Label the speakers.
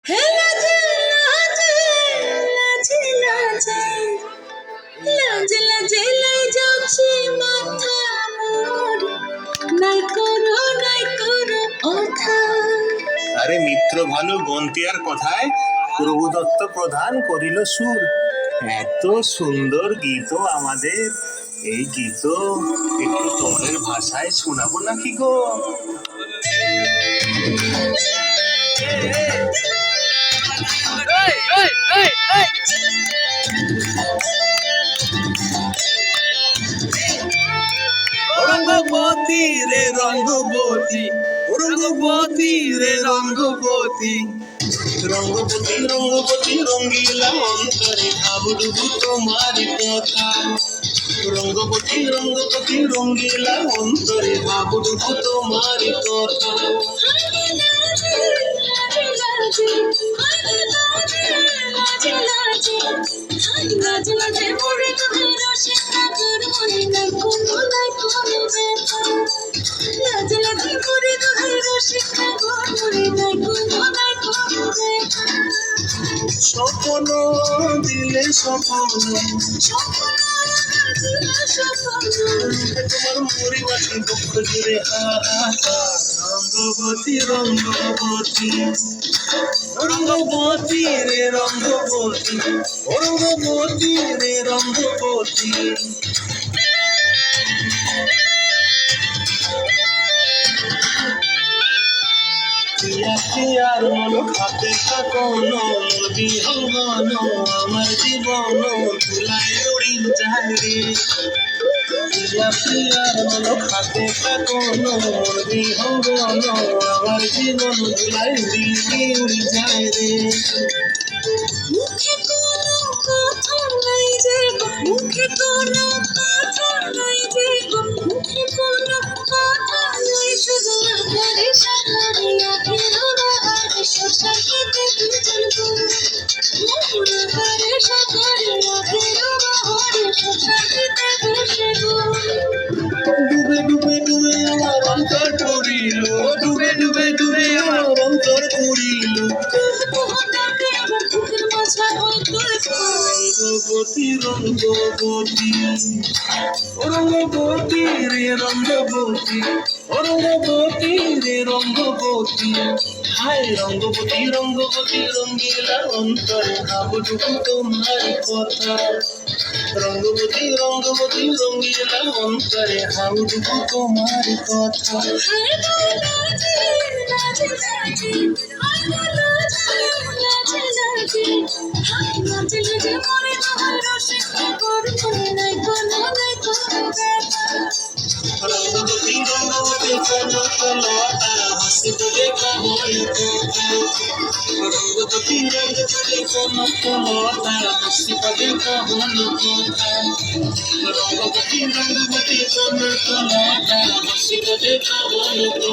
Speaker 1: হে লাজে লাজে লাজে লাজে লাজে লাজে লাই যাচ্ছে মাথা মোর নাই করো অথা।
Speaker 2: আরে মিত্র ভানু গন্তিয়ার কথায় প্রভুদত্ত প্রধান করিল সুর। এত সুন্দর গীত আমাদের, এই গীত একটু তোমাদের ভাষায় শোনাবো নাকি গো?
Speaker 3: রঙ্গবতী রে রঙ্গবতী, রঙ্গবতী রে রঙ্গবতী,
Speaker 2: রঙ্গবতী রঙ্গবতী রঙ্গিলা অন্তরে ভাবডুবু তোমারি কথা। রঙ্গবতী রঙ্গবতী রঙ্গিলা অন্তরে ভাবডুবু তোমারি কথা। স্বপ্ন দিলে স্বপ্ন তোমার মরিবাসী দুঃখ জুড়ে হাহাকার। রঙ্গবতী রঙ্গবতী, রঙ্গবতী রে রঙ্গবতী, রঙ্গবতী রে রঙ্গবতী। আর মনো খাতে কাকনো বিহঙ্গন আমার জীবন তুলায় উড়ি যায় রে। আর মনো খাতে কাকনো বিহঙ্গন আমার জীবন তুলায় উড়ি যায় রে।
Speaker 1: মুখে কোনো কথা নাই যে গো, মুখে কোনো কথা নাই যে গো, মুখে কোনো কথা নাই, শুধু আধারে সাধারে আধেরো বাহারে শশার খেতে দুজন গো। আধারে সাধারে আধেরো বাহারে শশার খেতে বসে গো।
Speaker 3: ডুবে ডুবে ডুবে আমার অন্তর পুরিল, ডুবে ডুবে ডুবে আমার অন্তর পুরিল। রঙ্গবতী রঙ্গবতী, রঙ্গবতী রে রঙ্গবতী, রঙ্গবতী রে রঙ্গবতী। হায় রঙ্গবতী রঙ্গবতী রঙ্গিলা অন্তরে ভাবডুবু তোমার কথা। রঙ্গবতী রঙ্গবতী রঙ্গিলা অন্তরে ভাবডুবু তোমার কথা। রঙ্গবতী রঙ্গবতী চলো চলো তারা হাসিতে দেখা হইল। রঙ্গবতী রঙ্গবতী চলো চলো তারা হাসিতে দেখা হইল। রঙ্গবতী রঙ্গবতী চলো চলো তারা হাসিতে দেখা হইল।